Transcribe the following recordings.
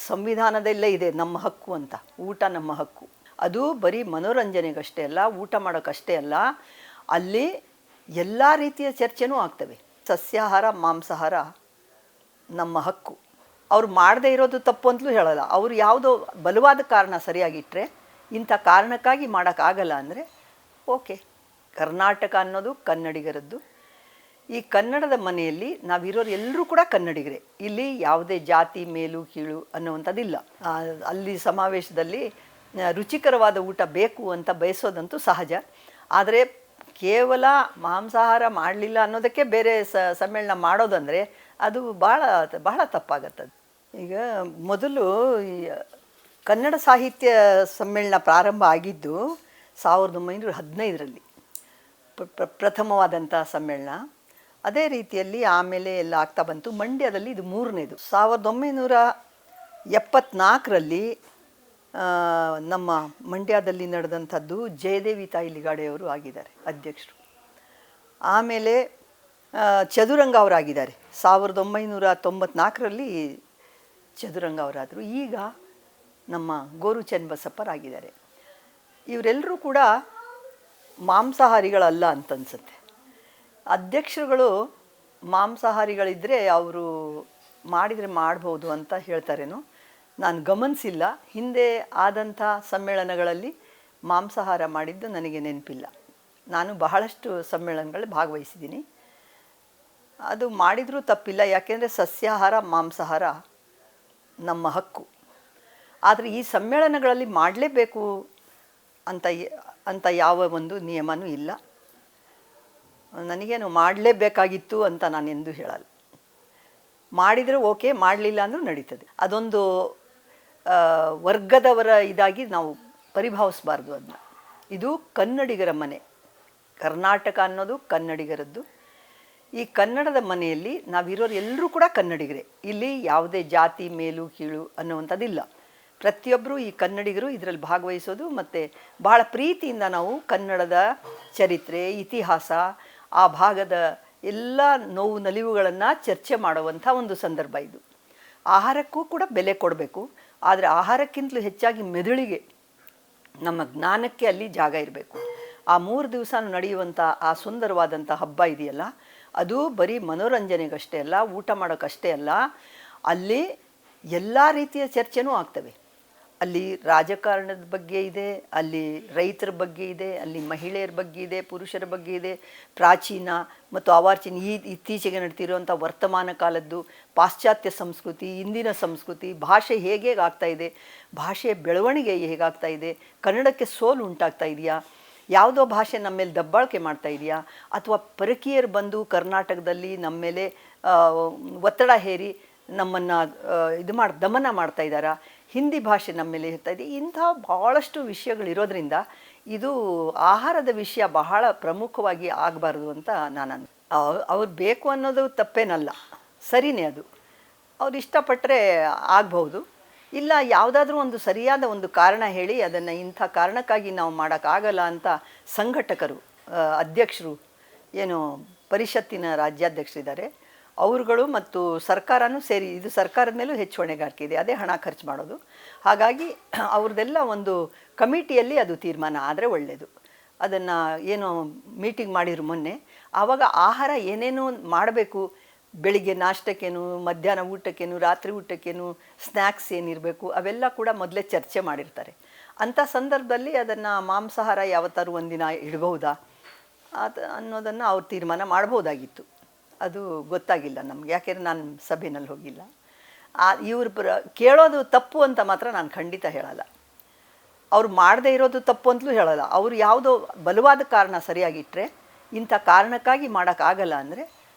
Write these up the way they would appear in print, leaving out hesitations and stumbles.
ಸಂವಿಧಾನದಲ್ಲೇ ಇದೆ ನಮ್ಮ ಹಕ್ಕು ಅಂತ. ಊಟ ನಮ್ಮ ಹಕ್ಕು. ಅದು ಬರೀ ಮನೋರಂಜನೆಗಷ್ಟೇ ಅಲ್ಲ, ಊಟ ಮಾಡೋಕ್ಕಷ್ಟೇ ಅಲ್ಲ, ಅಲ್ಲಿ ಎಲ್ಲ ರೀತಿಯ ಚರ್ಚೆನೂ ಆಗ್ತವೆ. ಸಸ್ಯಾಹಾರ ಮಾಂಸಾಹಾರ ನಮ್ಮ ಹಕ್ಕು. ಅವ್ರು ಮಾಡದೇ ಇರೋದು ತಪ್ಪು ಅಂತಲೂ ಹೇಳಲ್ಲ. ಅವರು ಯಾವುದೋ ಬಲವಾದ ಕಾರಣ ಸರಿಯಾಗಿಟ್ಟರೆ, ಇಂಥ ಕಾರಣಕ್ಕಾಗಿ ಮಾಡೋಕ್ಕಾಗಲ್ಲ ಅಂದರೆ ಓಕೆ. ಕರ್ನಾಟಕ ಅನ್ನೋದು ಕನ್ನಡಿಗರದ್ದು. ಈ ಕನ್ನಡದ ಮನೆಯಲ್ಲಿ ನಾವಿರೋರು ಎಲ್ಲರೂ ಕೂಡ ಕನ್ನಡಿಗರೇ. ಇಲ್ಲಿ ಯಾವುದೇ ಜಾತಿ ಮೇಲು ಕೀಳು ಅನ್ನುವಂಥದ್ದಿಲ್ಲ. ಅಲ್ಲಿ ಸಮಾವೇಶದಲ್ಲಿ ರುಚಿಕರವಾದ ಊಟ ಬೇಕು ಅಂತ ಬಯಸೋದಂತೂ ಸಹಜ. ಆದರೆ ಕೇವಲ ಮಾಂಸಾಹಾರ ಮಾಡಲಿಲ್ಲ ಅನ್ನೋದಕ್ಕೆ ಬೇರೆ ಸಮ್ಮೇಳನ ಮಾಡೋದಂದರೆ ಅದು ಬಹಳ ತಪ್ಪಾಗತ್ತದು. ಈಗ ಮೊದಲು ಈ ಕನ್ನಡ ಸಾಹಿತ್ಯ ಸಮ್ಮೇಳನ ಪ್ರಾರಂಭ ಆಗಿದ್ದು 1915ರಲ್ಲಿ ಪ್ರಥಮವಾದಂಥ ಸಮ್ಮೇಳನ. ಅದೇ ರೀತಿಯಲ್ಲಿ ಆಮೇಲೆ ಎಲ್ಲ ಆಗ್ತಾ ಬಂತು. ಮಂಡ್ಯದಲ್ಲಿ ಇದು 3ನೇದು. 1974ರಲ್ಲಿ ನಮ್ಮ ಮಂಡ್ಯದಲ್ಲಿ ನಡೆದಂಥದ್ದು ಜಯದೇವಿ ತಾಯಿ ಲಿಗಾಡೆಯವರು ಆಗಿದ್ದಾರೆ ಅಧ್ಯಕ್ಷರು. ಆಮೇಲೆ ಚದುರಂಗ ಅವರಾಗಿದ್ದಾರೆ. 1994ರಲ್ಲಿ ಚದುರಂಗ ಅವರಾದರು. ಈಗ ನಮ್ಮ ಗೋರು ಚನ್ನಬಸಪ್ಪರಾಗಿದ್ದಾರೆ. ಇವರೆಲ್ಲರೂ ಕೂಡ ಮಾಂಸಾಹಾರಿಗಳಲ್ಲ ಅಂತನ್ಸುತ್ತೆ. ಅಧ್ಯಕ್ಷರುಗಳು ಮಾಂಸಾಹಾರಿಗಳಿದ್ದರೆ ಅವರು ಮಾಡಿದರೆ ಮಾಡ್ಬೋದು ಅಂತ ಹೇಳ್ತಾರೇನೋ, ನಾನು ಗಮನಿಸಿಲ್ಲ. ಹಿಂದೆ ಆದಂಥ ಸಮ್ಮೇಳನಗಳಲ್ಲಿ ಮಾಂಸಾಹಾರ ಮಾಡಿದ್ದು ನನಗೆ ನೆನಪಿಲ್ಲ. ನಾನು ಬಹಳಷ್ಟು ಸಮ್ಮೇಳನಗಳಲ್ಲಿ ಭಾಗವಹಿಸಿದ್ದೀನಿ. ಅದು ಮಾಡಿದರೂ ತಪ್ಪಿಲ್ಲ, ಯಾಕೆಂದರೆ ಸಸ್ಯಾಹಾರ ಮಾಂಸಾಹಾರ ನಮ್ಮ ಹಕ್ಕು. ಆದರೆ ಈ ಸಮ್ಮೇಳನಗಳಲ್ಲಿ ಮಾಡಲೇಬೇಕು ಅಂತ ಯಾವ ಒಂದು ನಿಯಮನೂ ಇಲ್ಲ. ನನಗೇನು ಮಾಡಲೇಬೇಕಾಗಿತ್ತು ಅಂತ ನಾನು ಎಂದೂ ಹೇಳಲ್ಲ. ಮಾಡಿದರೆ ಓಕೆ, ಮಾಡಲಿಲ್ಲ ಅಂದರೂ ನಡೀತದೆ. ಅದೊಂದು ವರ್ಗದವರ ಇದಾಗಿ ನಾವು ಪರಿಭಾವಿಸಬಾರ್ದು ಅದನ್ನ. ಇದು ಕನ್ನಡಿಗರ ಮನೆ. ಕರ್ನಾಟಕ ಅನ್ನೋದು ಕನ್ನಡಿಗರದ್ದು. ಈ ಕನ್ನಡದ ಮನೆಯಲ್ಲಿ ನಾವಿರೋರು ಎಲ್ಲರೂ ಕೂಡ ಕನ್ನಡಿಗರೇ. ಇಲ್ಲಿ ಯಾವುದೇ ಜಾತಿ ಮೇಲು ಕೀಳು ಅನ್ನುವಂಥದ್ದಿಲ್ಲ. ಪ್ರತಿಯೊಬ್ಬರು ಈ ಕನ್ನಡಿಗರು ಇದರಲ್ಲಿ ಭಾಗವಹಿಸೋದು, ಮತ್ತು ಬಹಳ ಪ್ರೀತಿಯಿಂದ ನಾವು ಕನ್ನಡದ ಚರಿತ್ರೆ, ಇತಿಹಾಸ, ಆ ಭಾಗದ ಎಲ್ಲ ನೋವು ನಲಿವುಗಳನ್ನು ಚರ್ಚೆ ಮಾಡುವಂಥ ಒಂದು ಸಂದರ್ಭ ಇದು. ಆಹಾರಕ್ಕೂ ಕೂಡ ಬೆಲೆ ಕೊಡಬೇಕು, ಆದರೆ ಆಹಾರಕ್ಕಿಂತಲೂ ಹೆಚ್ಚಾಗಿ ಮೆದುಳಿಗೆ, ನಮ್ಮ ಜ್ಞಾನಕ್ಕೆ ಅಲ್ಲಿ ಜಾಗ ಇರಬೇಕು. ಆ 3 ದಿವಸ ನಡೆಯುವಂಥ ಆ ಸುಂದರವಾದಂಥ ಹಬ್ಬ ಇದೆಯಲ್ಲ, ಅದು ಬರೀ ಮನೋರಂಜನೆಗಷ್ಟೇ ಅಲ್ಲ, ಊಟ ಮಾಡೋಕ್ಕಷ್ಟೇ ಅಲ್ಲ, ಅಲ್ಲಿ ಎಲ್ಲ ರೀತಿಯ ಚರ್ಚೆನೂ ಆಗ್ತವೆ. ಅಲ್ಲಿ ರಾಜಕಾರಣದ ಬಗ್ಗೆ ಇದೆ, ಅಲ್ಲಿ ರೈತರ ಬಗ್ಗೆ ಇದೆ, ಅಲ್ಲಿ ಮಹಿಳೆಯರ ಬಗ್ಗೆ ಇದೆ, ಪುರುಷರ ಬಗ್ಗೆ ಇದೆ, ಪ್ರಾಚೀನ ಮತ್ತು ಅವಾರ್ಚೀನ, ಇತ್ತೀಚೆಗೆ ನಡ್ತಿರುವಂಥ ವರ್ತಮಾನ ಕಾಲದ್ದು, ಪಾಶ್ಚಾತ್ಯ ಸಂಸ್ಕೃತಿ, ಇಂದಿನ ಸಂಸ್ಕೃತಿ, ಭಾಷೆ ಹೇಗೆ ಆಗ್ತಾಯಿದೆ, ಭಾಷೆಯ ಬೆಳವಣಿಗೆ ಹೇಗಾಗ್ತಾ ಇದೆ, ಕನ್ನಡಕ್ಕೆ ಸೋಲು ಉಂಟಾಗ್ತಾ ಇದೆಯಾ, ಯಾವುದೋ ಭಾಷೆ ನಮ್ಮ ಮೇಲೆ ದಬ್ಬಾಳಿಕೆ ಮಾಡ್ತಾ ಇದೆಯಾ, ಅಥವಾ ಪರಕೀಯರು ಬಂದು ಕರ್ನಾಟಕದಲ್ಲಿ ನಮ್ಮ ಮೇಲೆ ಒತ್ತಡ ಹೇರಿ ನಮ್ಮನ್ನು ದಮನ ಮಾಡ್ತಾ ಇದ್ದಾರಾ, ಹಿಂದಿ ಭಾಷೆ ನಮ್ಮ ಮೇಲೆ ಇರ್ತಾ ಇದೆ. ಇಂಥ ಭಾಳಷ್ಟು ವಿಷಯಗಳಿರೋದ್ರಿಂದ ಇದು ಆಹಾರದ ವಿಷಯ ಬಹಳ ಪ್ರಮುಖವಾಗಿ ಆಗಬಾರ್ದು ಅಂತ ನಾನು ಅವ್ರು ಬೇಕು ಅನ್ನೋದು ತಪ್ಪೇನಲ್ಲ, ಸರಿಯೇ. ಅದು ಅವ್ರು ಇಷ್ಟಪಟ್ಟರೆ ಆಗ್ಬಹುದು. ಇಲ್ಲ, ಯಾವುದಾದ್ರೂ ಒಂದು ಸರಿಯಾದ ಒಂದು ಕಾರಣ ಹೇಳಿ ಅದನ್ನು ಇಂಥ ಕಾರಣಕ್ಕಾಗಿ ನಾವು ಮಾಡೋಕ್ಕಾಗಲ್ಲ ಅಂತ ಸಂಘಟಕರು, ಅಧ್ಯಕ್ಷರು, ಏನು ಪರಿಷತ್ತಿನ ರಾಜ್ಯಾಧ್ಯಕ್ಷರಿದ್ದಾರೆ ಅವರುಗಳು ಮತ್ತು ಸರ್ಕಾರನೂ ಸೇರಿ, ಇದು ಸರ್ಕಾರದ ಮೇಲೂ ಹೆಚ್ಚು ಹೊಣೆಗಾರಿಕೆ ಇದೆ, ಅದೇ ಹಣ ಖರ್ಚು ಮಾಡೋದು. ಹಾಗಾಗಿ ಅವ್ರದ್ದೆಲ್ಲ ಒಂದು ಕಮಿಟಿಯಲ್ಲಿ ಅದು ತೀರ್ಮಾನ ಆದರೆ ಒಳ್ಳೆಯದು. ಅದನ್ನು ಏನು ಮೀಟಿಂಗ್ ಮಾಡಿದ್ರು ಮೊನ್ನೆ, ಆವಾಗ ಆಹಾರ ಏನೇನು ಮಾಡಬೇಕು, ಬೆಳಿಗ್ಗೆ ನಾಷ್ಟಕ್ಕೇನು, ಮಧ್ಯಾಹ್ನ ಊಟಕ್ಕೇನು, ರಾತ್ರಿ ಊಟಕ್ಕೇನು, ಸ್ನ್ಯಾಕ್ಸ್ ಏನಿರಬೇಕು, ಅವೆಲ್ಲ ಕೂಡ ಮೊದಲೇ ಚರ್ಚೆ ಮಾಡಿರ್ತಾರೆ. ಅಂಥ ಸಂದರ್ಭದಲ್ಲಿ ಅದನ್ನು ಮಾಂಸಾಹಾರ ಯಾವತ್ತಾರು ಒಂದಿನ ಇಡಬಹುದಾ ಅನ್ನೋದನ್ನು ಅವ್ರು ತೀರ್ಮಾನ ಮಾಡ್ಬೋದಾಗಿತ್ತು. ಅದು ಗೊತ್ತಾಗಿಲ್ಲ ನಮ್ಗೆ, ಯಾಕೆಂದರೆ ನಾನು ಸಭೆಯಲ್ಲಿ ಹೋಗಿಲ್ಲ. ಇವ್ರು ಕೇಳೋದು ತಪ್ಪು ಅಂತ ಮಾತ್ರ ನಾನು ಖಂಡಿತ ಹೇಳಲ್ಲ. ಅವ್ರು ಮಾಡದೇ ಇರೋದು ತಪ್ಪು ಅಂತಲೂ ಹೇಳಲ್ಲ. ಅವರು ಯಾವುದೋ ಬಲವಾದ ಕಾರಣ ಸರಿಯಾಗಿಟ್ಟರೆ, ಇಂಥ ಕಾರಣಕ್ಕಾಗಿ ಮಾಡೋಕ್ಕಾಗಲ್ಲ ಅಂದರೆ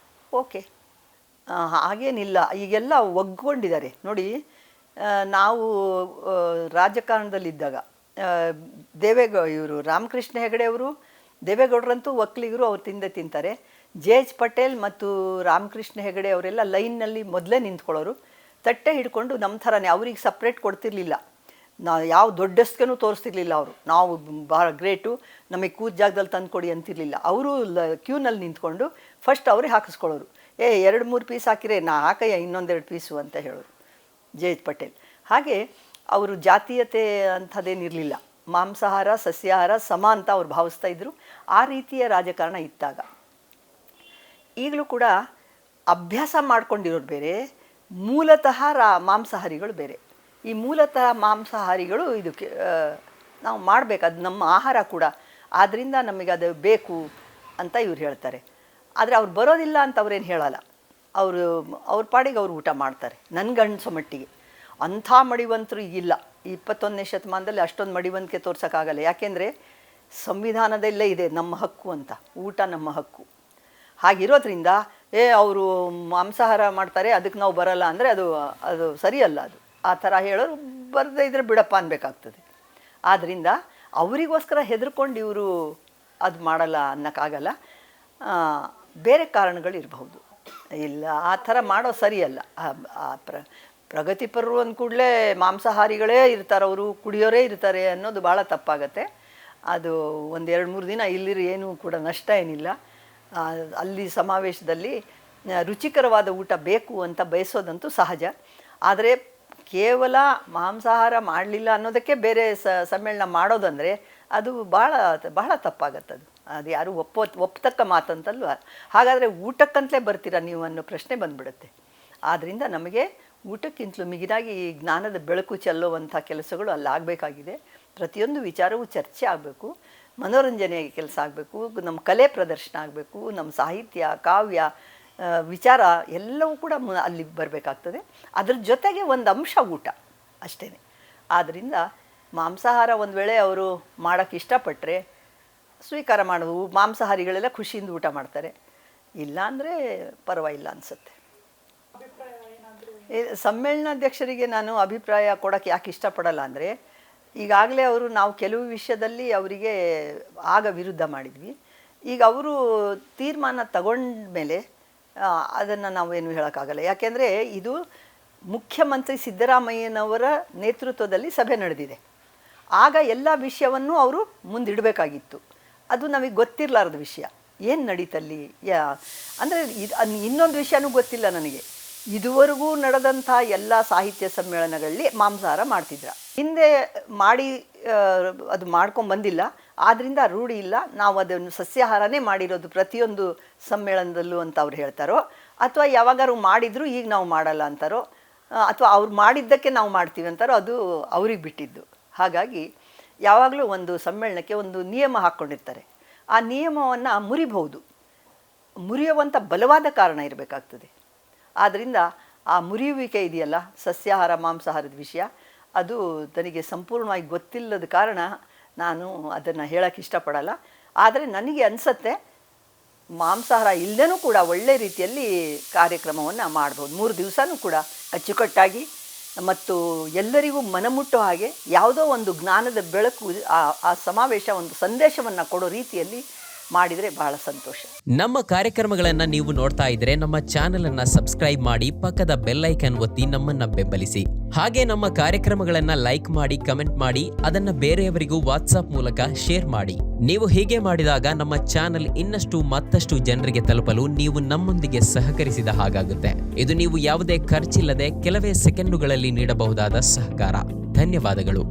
ಓಕೆ, ಹಾಗೇನಿಲ್ಲ. ಈಗೆಲ್ಲ ಒಗ್ಗೊಂಡಿದ್ದಾರೆ ನೋಡಿ. ನಾವು ರಾಜಕಾರಣದಲ್ಲಿದ್ದಾಗ ಇವರು ರಾಮಕೃಷ್ಣ ಹೆಗಡೆ ಅವರು, ದೇವೇಗೌಡರಂತೂ ಒಕ್ಕಲಿಗರು, ಅವ್ರು ತಿಂತಾರೆ. ಜೆ.ಎಚ್. ಪಟೇಲ್ ಮತ್ತು ರಾಮಕೃಷ್ಣ ಹೆಗಡೆ ಅವರೆಲ್ಲ ಲೈನ್ನಲ್ಲಿ ಮೊದಲೇ ನಿಂತ್ಕೊಳ್ಳೋರು, ತಟ್ಟೆ ಹಿಡ್ಕೊಂಡು ನಮ್ಮ ಥರನೇ. ಅವ್ರಿಗೆ ಸಪ್ರೇಟ್ ಕೊಡ್ತಿರ್ಲಿಲ್ಲ, ನಾವು ಯಾವ ದೊಡ್ಡಸ್ಗೂ ತೋರಿಸ್ತಿರ್ಲಿಲ್ಲ. ಅವರು ನಾವು ಭಾಳ ಗ್ರೇಟು, ನಮಗೆ ಕೂತ ಜಾಗದಲ್ಲಿ ತಂದು ಕೊಡಿ ಅಂತಿರಲಿಲ್ಲ. ಅವರು ಕ್ಯೂನಲ್ಲಿ ನಿಂತ್ಕೊಂಡು ಫಸ್ಟ್ ಅವರೇ ಹಾಕಿಸ್ಕೊಳ್ಳೋರು. 2-3 ಪೀಸ್ ಹಾಕಿರೆ, ನಾ ಹಾಕಯ್ಯ ಇನ್ನೊಂದೆರಡು ಪೀಸು ಅಂತ ಹೇಳೋರು ಜೆ.ಎಚ್. ಪಟೇಲ್. ಹಾಗೆ ಅವರು ಜಾತೀಯತೆ ಅಂಥದ್ದೇನಿರಲಿಲ್ಲ, ಮಾಂಸಾಹಾರ ಸಸ್ಯಾಹಾರ ಸಮ ಅಂತ ಅವ್ರು ಭಾವಿಸ್ತಾ ಇದ್ದರು. ಆ ರೀತಿಯ ರಾಜಕಾರಣ ಇದ್ದಾಗ ಈಗಲೂ ಕೂಡ ಅಭ್ಯಾಸ ಮಾಡ್ಕೊಂಡಿರೋರು ಬೇರೆ, ಮೂಲತಃ ಮಾಂಸಾಹಾರಿಗಳು ಬೇರೆ. ಈ ಮೂಲತಃ ಮಾಂಸಾಹಾರಿಗಳು ಇದಕ್ಕೆ ನಾವು ಮಾಡಬೇಕು, ಅದು ನಮ್ಮ ಆಹಾರ ಕೂಡ, ಆದ್ದರಿಂದ ನಮಗೆ ಅದು ಬೇಕು ಅಂತ ಇವ್ರು ಹೇಳ್ತಾರೆ. ಆದರೆ ಅವ್ರು ಬರೋದಿಲ್ಲ ಅಂತ ಅವ್ರೇನು ಹೇಳಲ್ಲ, ಅವ್ರ ಪಾಡಿಗೆ ಅವ್ರು ಊಟ ಮಾಡ್ತಾರೆ. ನನಗನ್ಸೋ ಮಟ್ಟಿಗೆ ಅಂಥ ಮಡಿವಂತರು ಈಗಿಲ್ಲ. ಈ 21ನೇ ಶತಮಾನದಲ್ಲಿ ಅಷ್ಟೊಂದು ಮಡಿವಂತಿಕೆ ತೋರ್ಸೋಕ್ಕಾಗಲ್ಲ. ಯಾಕೆಂದರೆ ಸಂವಿಧಾನದಲ್ಲೇ ಇದೆ ನಮ್ಮ ಹಕ್ಕು ಅಂತ, ಊಟ ನಮ್ಮ ಹಕ್ಕು. ಹಾಗಿರೋದ್ರಿಂದ ಅವರು ಮಾಂಸಾಹಾರ ಮಾಡ್ತಾರೆ ಅದಕ್ಕೆ ನಾವು ಬರಲ್ಲ ಅಂದರೆ ಅದು ಸರಿಯಲ್ಲ. ಅದು ಆ ಥರ ಹೇಳೋರು ಬರದೇ ಇದ್ದರೆ ಬಿಡಪ್ಪ ಅನ್ಬೇಕಾಗ್ತದೆ. ಆದ್ದರಿಂದ ಅವರಿಗೋಸ್ಕರ ಹೆದರ್ಕೊಂಡು ಇವರು ಅದು ಮಾಡಲ್ಲ ಅನ್ನೋಕ್ಕಾಗಲ್ಲ. ಬೇರೆ ಕಾರಣಗಳಿರಬಹುದು. ಇಲ್ಲ, ಆ ಥರ ಮಾಡೋ ಸರಿಯಲ್ಲ. ಪ್ರಗತಿಪರರು ಅಂದ ಕೂಡಲೇ ಮಾಂಸಾಹಾರಿಗಳೇ ಇರ್ತಾರೆ, ಅವರು ಕುಡಿಯೋರೇ ಇರ್ತಾರೆ ಅನ್ನೋದು ಭಾಳ ತಪ್ಪಾಗತ್ತೆ. ಅದು 1-2-3 ದಿನ ಇಲ್ಲಿರು ಏನೂ ಕೂಡ ನಷ್ಟ ಏನಿಲ್ಲ. ಅಲ್ಲಿ ಸಮಾವೇಶದಲ್ಲಿ ರುಚಿಕರವಾದ ಊಟ ಬೇಕು ಅಂತ ಬಯಸೋದಂತೂ ಸಹಜ. ಆದರೆ ಕೇವಲ ಮಾಂಸಾಹಾರ ಮಾಡಲಿಲ್ಲ ಅನ್ನೋದಕ್ಕೆ ಬೇರೆ ಸಮ್ಮೇಳನ ಮಾಡೋದಂದರೆ ಅದು ಬಹಳ ತಪ್ಪಾಗತ್ತದು. ಅದು ಯಾರು ಒಪ್ಪತಕ್ಕ ಮಾತಂತಲ್ವ. ಹಾಗಾದರೆ ಊಟಕ್ಕಂತಲೇ ಬರ್ತೀರಾ ನೀವು ಅನ್ನೋ ಪ್ರಶ್ನೆ ಬಂದುಬಿಡುತ್ತೆ. ಆದ್ದರಿಂದ ನಮಗೆ ಊಟಕ್ಕಿಂತಲೂ ಮಿಗಿಲಾಗಿ ಈ ಜ್ಞಾನದ ಬೆಳಕು ಚೆಲ್ಲುವಂಥ ಕೆಲಸಗಳು ಅಲ್ಲಾಗಬೇಕಾಗಿದೆ. ಪ್ರತಿಯೊಂದು ವಿಚಾರವೂ ಚರ್ಚೆ ಆಗಬೇಕು, ಮನೋರಂಜನೆ ಕೆಲಸ ಆಗಬೇಕು, ನಮ್ಮ ಕಲೆ ಪ್ರದರ್ಶನ ಆಗಬೇಕು, ನಮ್ಮ ಸಾಹಿತ್ಯ ಕಾವ್ಯ ವಿಚಾರ ಎಲ್ಲವೂ ಕೂಡ ಅಲ್ಲಿ ಬರಬೇಕಾಗ್ತದೆ. ಅದ್ರ ಜೊತೆಗೆ ಒಂದು ಅಂಶ ಊಟ ಅಷ್ಟೇ. ಆದ್ದರಿಂದ ಮಾಂಸಾಹಾರ ಒಂದು ವೇಳೆ ಅವರು ಮಾಡೋಕ್ಕೆ ಇಷ್ಟಪಟ್ಟರೆ ಸ್ವೀಕಾರ ಮಾಡೋದು, ಮಾಂಸಾಹಾರಿಗಳೆಲ್ಲ ಖುಷಿಯಿಂದ ಊಟ ಮಾಡ್ತಾರೆ. ಇಲ್ಲ ಅಂದರೆ ಪರವಾಗಿಲ್ಲ ಅನಿಸುತ್ತೆ. ಸಮ್ಮೇಳನಾಧ್ಯಕ್ಷರಿಗೆ ನಾನು ಅಭಿಪ್ರಾಯ ಕೊಡೋಕ್ಕೆ ಯಾಕೆ ಇಷ್ಟಪಡಲ್ಲ ಅಂದರೆ, ಈಗಾಗಲೇ ನಾವು ಕೆಲವು ವಿಷಯದಲ್ಲಿ ಅವರಿಗೆ ಆಗ ವಿರುದ್ಧ ಮಾಡಿದ್ವಿ. ಈಗ ಅವರು ತೀರ್ಮಾನ ತಗೊಂಡ್ಮೇಲೆ ಅದನ್ನು ನಾವೇನು ಹೇಳೋಕ್ಕಾಗಲ್ಲ. ಯಾಕೆಂದರೆ ಇದು ಮುಖ್ಯಮಂತ್ರಿ ಸಿದ್ದರಾಮಯ್ಯನವರ ನೇತೃತ್ವದಲ್ಲಿ ಸಭೆ ನಡೆದಿದೆ. ಆಗ ಎಲ್ಲ ವಿಷಯವನ್ನು ಅವರು ಮುಂದಿಡಬೇಕಾಗಿತ್ತು. ಅದು ನಮಗೆ ಗೊತ್ತಿರಲಾರದ ವಿಷಯ. ಏನು ನಡೀತಲ್ಲಿ ಅಂದರೆ ಇನ್ನೊಂದು ವಿಷಯನೂ ಗೊತ್ತಿಲ್ಲ ನನಗೆ. ಇದುವರೆಗೂ ನಡೆದಂಥ ಎಲ್ಲ ಸಾಹಿತ್ಯ ಸಮ್ಮೇಳನಗಳಲ್ಲಿ ಮಾಂಸಾಹಾರ ಮಾಡ್ತಿದ್ರ, ಹಿಂದೆ ಮಾಡಿ ಅದು ಮಾಡ್ಕೊಂಬಂದಿಲ್ಲ, ಆದ್ದರಿಂದ ರೂಢಿ ಇಲ್ಲ, ನಾವು ಅದನ್ನು ಸಸ್ಯಾಹಾರನೇ ಮಾಡಿರೋದು ಪ್ರತಿಯೊಂದು ಸಮ್ಮೇಳನದಲ್ಲೂ ಅಂತ ಅವ್ರು ಹೇಳ್ತಾರೋ, ಅಥವಾ ಯಾವಾಗಾರು ಮಾಡಿದರೂ ಈಗ ನಾವು ಮಾಡಲ್ಲ ಅಂತಾರೋ, ಅಥವಾ ಅವ್ರು ಮಾಡಿದ್ದಕ್ಕೆ ನಾವು ಮಾಡ್ತೀವಿ ಅಂತಾರೋ, ಅದು ಅವ್ರಿಗೆ ಬಿಟ್ಟಿದ್ದು. ಹಾಗಾಗಿ ಯಾವಾಗಲೂ ಒಂದು ಸಮ್ಮೇಳನಕ್ಕೆ ಒಂದು ನಿಯಮ ಹಾಕ್ಕೊಂಡಿರ್ತಾರೆ. ಆ ನಿಯಮವನ್ನು ಮುರಿಬಹುದು. ಮುರಿಯುವಂಥ ಬಲವಾದ ಕಾರಣ ಇರಬೇಕಾಗ್ತದೆ. ಆದ್ದರಿಂದ ಆ ಮುರಿಯುವಿಕೆ ಇದೆಯಲ್ಲ, ಸಸ್ಯಾಹಾರ ಮಾಂಸಾಹಾರದ ವಿಷಯ, ಅದು ನನಗೆ ಸಂಪೂರ್ಣವಾಗಿ ಗೊತ್ತಿಲ್ಲದ ಕಾರಣ ನಾನು ಅದನ್ನು ಹೇಳೋಕ್ಕೆ ಇಷ್ಟಪಡಲ್ಲ. ಆದರೆ ನನಗೆ ಅನಿಸುತ್ತೆ ಮಾಂಸಾಹಾರ ಇಲ್ಲದೇನೂ ಕೂಡ ಒಳ್ಳೆ ರೀತಿಯಲ್ಲಿ ಕಾರ್ಯಕ್ರಮವನ್ನು ಮಾಡ್ಬೋದು. 3 ದಿವಸನೂ ಕೂಡ ಅಚ್ಚುಕಟ್ಟಾಗಿ ಮತ್ತು ಎಲ್ಲರಿಗೂ ಮನಮುಟ್ಟೋ ಹಾಗೆ ಯಾವುದೋ ಒಂದು ಜ್ಞಾನದ ಬೆಳಕು ಆ ಸಮಾವೇಶ ಒಂದು ಸಂದೇಶವನ್ನು ಕೊಡೋ ರೀತಿಯಲ್ಲಿ ಮಾಡಿದರೆ ಬಹಳ ಸಂತೋಷ. ನಮ್ಮ ಕಾರ್ಯಕ್ರಮಗಳನ್ನ ನೀವು ನೋಡ್ತಾ ಇದ್ರೆ ನಮ್ಮ ಚಾನೆಲ್ ಅನ್ನ ಸಬ್ಸ್ಕ್ರೈಬ್ ಮಾಡಿ, ಪಕ್ಕದ ಬೆಲ್ ಐಕನ್ ಒತ್ತಿ ನಮ್ಮನ್ನ ಬೆಂಬಲಿಸಿ. ಹಾಗೆ ನಮ್ಮ ಕಾರ್ಯಕ್ರಮಗಳನ್ನ ಲೈಕ್ ಮಾಡಿ, ಕಮೆಂಟ್ ಮಾಡಿ, ಅದನ್ನ ಬೇರೆಯವರಿಗೂ ವಾಟ್ಸ್ಆಪ್ ಮೂಲಕ ಶೇರ್ ಮಾಡಿ. ನೀವು ಹೀಗೆ ಮಾಡಿದಾಗ ನಮ್ಮ ಚಾನೆಲ್ ಇನ್ನಷ್ಟು ಮತ್ತಷ್ಟು ಜನರಿಗೆ ತಲುಪಲು ನೀವು ನಮ್ಮೊಂದಿಗೆ ಸಹಕರಿಸಿದ ಹಾಗಾಗುತ್ತೆ. ಇದು ನೀವು ಯಾವುದೇ ಖರ್ಚಿಲ್ಲದೆ ಕೆಲವೇ ಸೆಕೆಂಡುಗಳಲ್ಲಿ ನೀಡಬಹುದಾದ ಸಹಕಾರ. ಧನ್ಯವಾದಗಳು.